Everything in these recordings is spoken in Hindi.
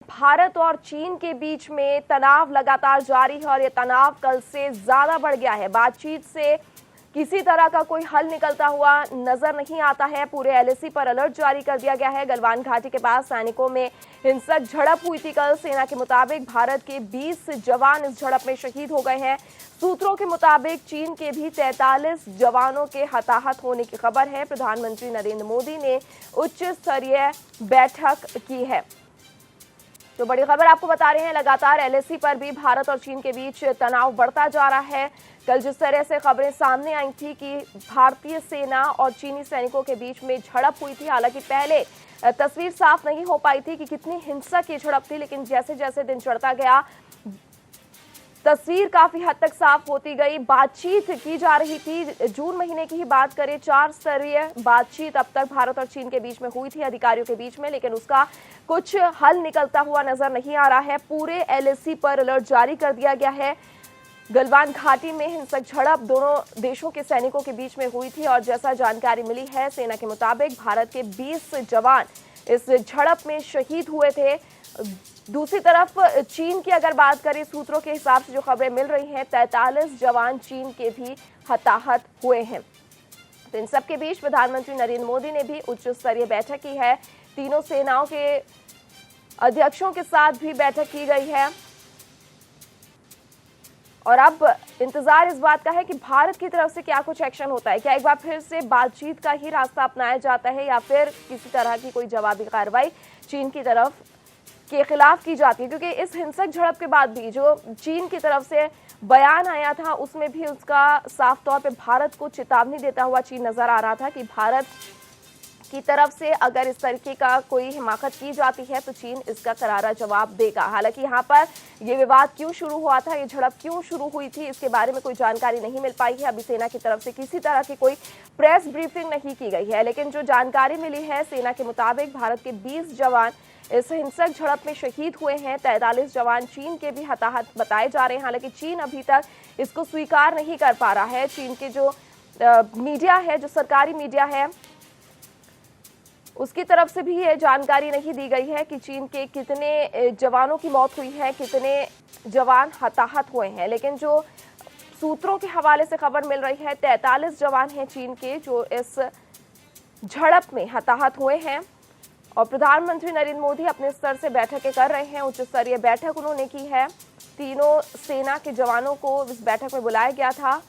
भारत और चीन के बीच में तनाव लगातार जारी है और ये तनाव कल से ज्यादा बढ़ गया है। बातचीत से किसी तरह का कोई हल निकलता हुआ नजर नहीं आता है। पूरे एलएसी पर अलर्ट जारी कर दिया गया है। गलवान घाटी के पास सैनिकों में हिंसक झड़प हुई थी कल। सेना के मुताबिक भारत के 20 जवान इस झड़प में शहीद हो गए हैं। सूत्रों के मुताबिक चीन के भी 43 जवानों के हताहत होने की खबर है। प्रधानमंत्री नरेंद्र मोदी ने उच्च स्तरीय बैठक की है। तो बड़ी खबर आपको बता रहे हैं, लगातार एलएसी पर भी भारत और चीन के बीच तनाव बढ़ता जा रहा है। कल जिस तरह से खबरें सामने आई थी कि भारतीय सेना और चीनी सैनिकों के बीच में झड़प हुई थी, हालांकि पहले तस्वीर साफ नहीं हो पाई थी कि कितनी हिंसक ये झड़प थी, लेकिन जैसे जैसे दिन चढ़ता गया तस्वीर काफी हद तक साफ होती गई। बातचीत की जा रही थी। जून महीने की ही बात करें, 4 स्तरीय बातचीत अब तक भारत और चीन के बीच में हुई थी अधिकारियों के बीच में, लेकिन उसका कुछ हल निकलता हुआ नजर नहीं आ रहा है। पूरे एलएसी पर अलर्ट जारी कर दिया गया है। गलवान घाटी में हिंसक झड़प दोनों देशों के सैनिकों के बीच में हुई थी और जैसा जानकारी मिली है, सेना के मुताबिक भारत के 20 जवान इस झड़प में शहीद हुए थे। दूसरी तरफ चीन की अगर बात करें, सूत्रों के हिसाब से जो खबरें मिल रही हैं, 43 जवान चीन के भी हताहत हुए हैं। तो इन सब के बीच प्रधानमंत्री नरेंद्र मोदी ने भी उच्च स्तरीय बैठक की है। तीनों सेनाओं के अध्यक्षों के साथ भी बैठक की गई है और अब इंतजार इस बात का है कि भारत की तरफ से क्या कुछ एक्शन होता है। क्या एक बार फिर से बातचीत का ही रास्ता अपनाया जाता है या फिर किसी तरह की कोई जवाबी कार्रवाई चीन की तरफ के खिलाफ की जाती है, क्योंकि इस हिंसक झड़प के बाद भी जो चीन की तरफ से बयान आया था उसमें भी उसका साफ तौर पे भारत को चेतावनी देता हुआ चीन नजर आ रहा था कि भारत की तरफ से अगर इस तरीके का कोई हिमाकत की जाती है तो चीन इसका करारा जवाब देगा। हालांकि यहाँ पर ये विवाद क्यों शुरू हुआ था, ये झड़प क्यों शुरू हुई थी, इसके बारे में कोई जानकारी नहीं मिल पाई है। अभी सेना की तरफ से किसी तरह की कोई प्रेस ब्रीफिंग नहीं की गई है, लेकिन जो जानकारी मिली है, सेना के मुताबिक भारत के 20 जवान इस हिंसक झड़प में शहीद हुए हैं। 43 जवान चीन के भी हताहत बताए जा रहे हैं। हालांकि चीन अभी तक इसको स्वीकार नहीं कर पा रहा है। चीन के जो मीडिया है, जो सरकारी मीडिया है, उसकी तरफ से भी ये जानकारी नहीं दी गई है कि चीन के कितने जवानों की मौत हुई है, कितने जवान हताहत हुए हैं। लेकिन जो सूत्रों के हवाले से खबर मिल रही है, 43 जवान हैं चीन के जो इस झड़प में हताहत हुए हैं और प्रधानमंत्री नरेंद्र मोदी अपने स्तर से बैठकें कर रहे हैं। उच्च स्तरीय बैठक उन्होंने की है। तीनों सेना के जवानों को इस बैठक में बुलाया गया था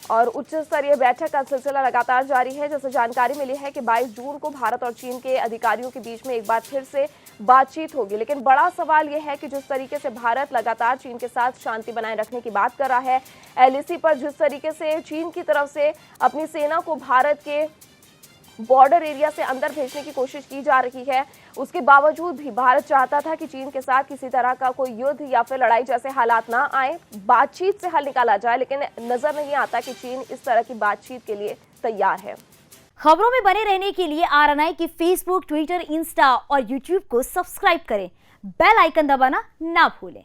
और उच्च स्तरीय बैठक का सिलसिला लगातार जारी है। जैसे जानकारी मिली है कि 22 जून को भारत और चीन के अधिकारियों के बीच में एक बार फिर से बातचीत होगी, लेकिन बड़ा सवाल यह है कि जिस तरीके से भारत लगातार चीन के साथ शांति बनाए रखने की बात कर रहा है, एलएसी पर जिस तरीके से चीन की तरफ से अपनी सेना को भारत के बॉर्डर एरिया से अंदर भेजने की कोशिश की जा रही है, उसके बावजूद भी भारत चाहता था कि चीन के साथ किसी तरह का कोई युद्ध या फिर लड़ाई जैसे हालात ना आए, बातचीत से हल निकाला जाए, लेकिन नजर नहीं आता कि चीन इस तरह की बातचीत के लिए तैयार है। खबरों में बने रहने के लिए आरएनआई की फेसबुक, ट्विटर, इंस्टा और यूट्यूब को सब्सक्राइब करें। बेल आइकन दबाना ना भूलें।